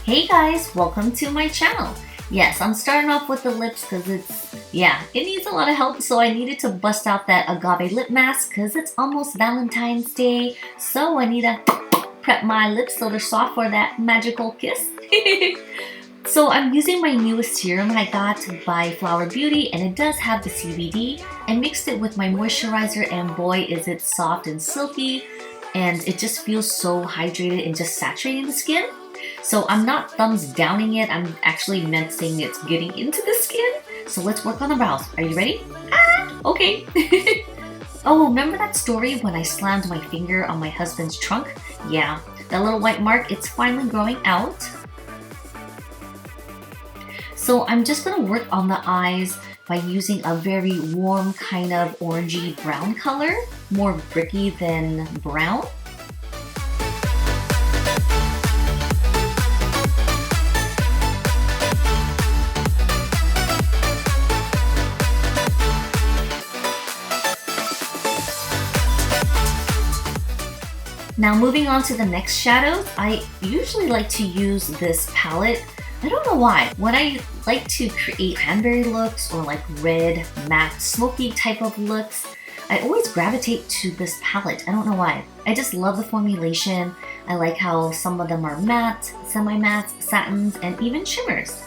Hey guys, welcome to my channel. Yes, I'm starting off with the lips because it needs a lot of help, so I needed to bust out that Agave lip mask because it's almost Valentine's Day, so I need to prep my lips so they're soft for that magical kiss. So I'm using my newest serum I got by Flower Beauty, and it does have the CBD. I mixed it with my moisturizer and boy is it soft and silky, and it just feels so hydrated and just saturating the skin. So I'm not thumbs downing it, I'm actually meant saying it's getting into the skin. So let's work on the brows. Are you ready? Okay. Oh, remember that story when I slammed my finger on my husband's trunk? Yeah, that little white mark, it's finally growing out. So I'm just gonna work on the eyes by using a very warm kind of orangey brown color, more bricky than brown. Now moving on to the next shadows, I usually like to use this palette. I don't know why. When I like to create cranberry looks or like red, matte, smoky type of looks, I always gravitate to this palette. I don't know why. I just love the formulation. I like how some of them are matte, semi-mattes, satins, and even shimmers.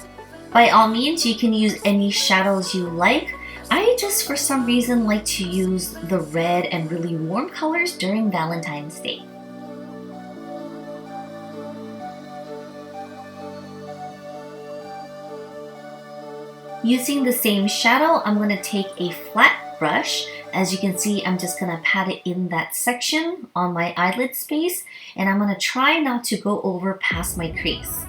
By all means, you can use any shadows you like. I just, for some reason, like to use the red and really warm colors during Valentine's Day. Using the same shadow, I'm going to take a flat brush. As you can see, I'm just going to pat it in that section on my eyelid space, and I'm going to try not to go over past my crease.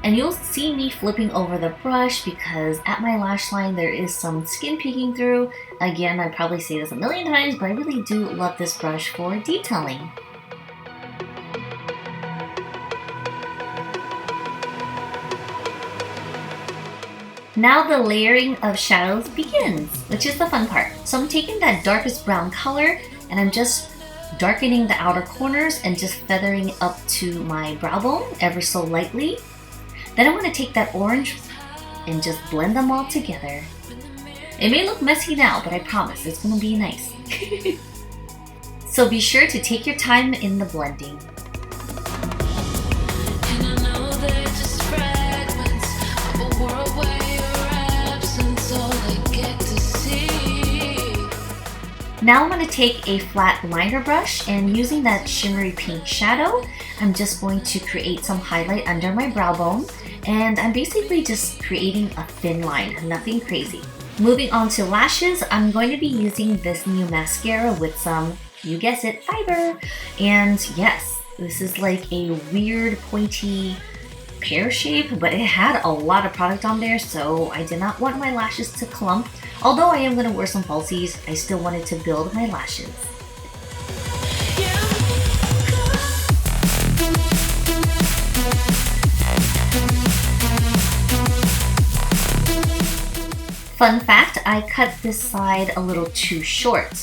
And you'll see me flipping over the brush because at my lash line there is some skin peeking through. Again, I probably say this a million times, but I really do love this brush for detailing. Now the layering of shadows begins, which is the fun part. So I'm taking that darkest brown color and I'm just darkening the outer corners and just feathering it up to my brow bone ever so lightly. Then I'm going to take that orange and just blend them all together. It may look messy now, but I promise it's going to be nice. So be sure to take your time in the blending. Now I'm going to take a flat liner brush and using that shimmery pink shadow, I'm just going to create some highlight under my brow bone, and I'm basically just creating a thin line, nothing crazy. Moving on to lashes, I'm going to be using this new mascara with some, you guess it, fiber. And yes, this is like a weird pointy pear shape, but it had a lot of product on there, so I did not want my lashes to clump. Although I am going to wear some falsies, I still wanted to build my lashes. Fun fact, I cut this side a little too short.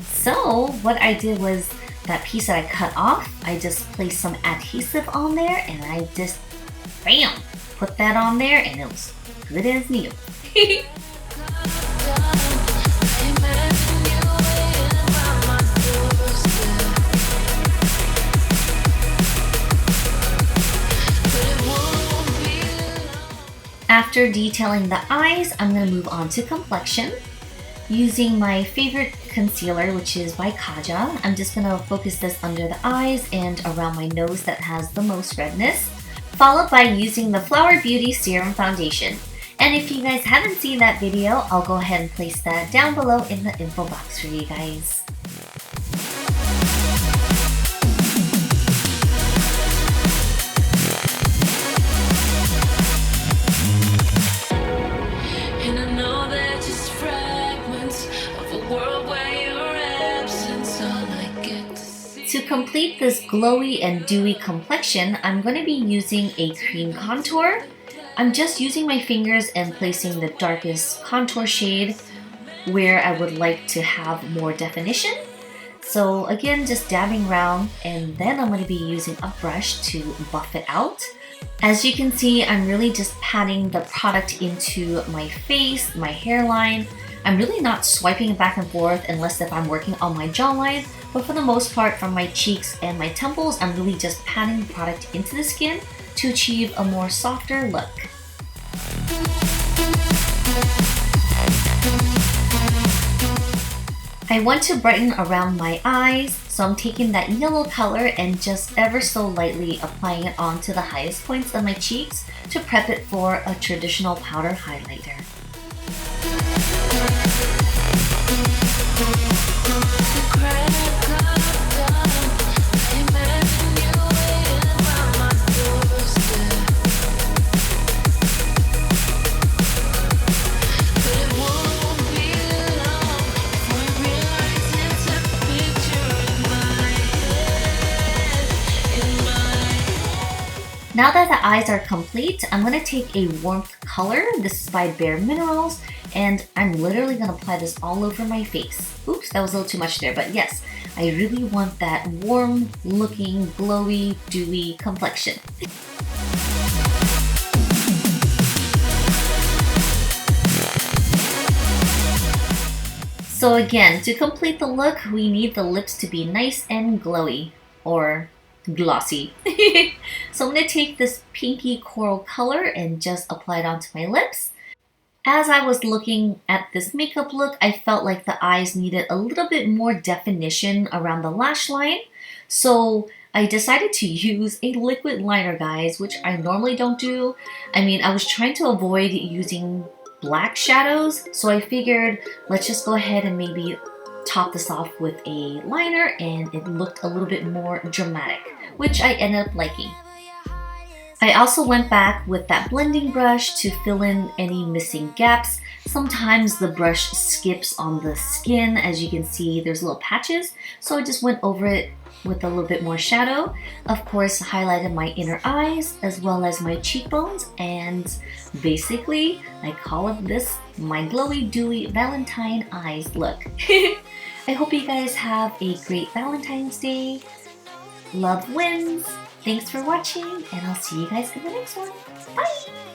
So what I did was that piece that I cut off, I just placed some adhesive on there and I just, bam, put that on there and it was good as new. After detailing the eyes, I'm going to move on to complexion. Using my favorite concealer, which is by Kaja, I'm just going to focus this under the eyes and around my nose that has the most redness, followed by using the Flower Beauty Serum Foundation. And if you guys haven't seen that video, I'll go ahead and place that down below in the info box for you guys. To complete this glowy and dewy complexion, I'm going to be using a cream contour. I'm just using my fingers and placing the darkest contour shade where I would like to have more definition. So again, just dabbing around, and then I'm going to be using a brush to buff it out. As you can see, I'm really just patting the product into my face, my hairline. I'm really not swiping it back and forth unless if I'm working on my jawline, but for the most part from my cheeks and my temples, I'm really just patting the product into the skin to achieve a more softer look. I want to brighten around my eyes, so I'm taking that yellow color and just ever so lightly applying it onto the highest points of my cheeks to prep it for a traditional powder highlighter. Now that the eyes are complete, I'm going to take a warmth color. This is by Bare Minerals, and I'm literally going to apply this all over my face. Oops, that was a little too much there, but yes, I really want that warm looking, glowy, dewy complexion. So again, to complete the look, we need the lips to be nice and glowy, or glossy. So I'm going to take this pinky coral color and just apply it onto my lips. As I was looking at this makeup look, I felt like the eyes needed a little bit more definition around the lash line. So I decided to use a liquid liner, guys, which I normally don't do. I mean, I was trying to avoid using black shadows, so I figured let's just go ahead and maybe top this off with a liner, and it looked a little bit more dramatic, which I ended up liking. I also went back with that blending brush to fill in any missing gaps. Sometimes the brush skips on the skin. As you can see, there's little patches, so I just went over it with a little bit more shadow. Of course, highlighted my inner eyes as well as my cheekbones, and basically I call this my glowy dewy Valentine eyes look. I hope you guys have a great Valentine's Day. Love wins. Thanks for watching, and I'll see you guys in the next one. Bye!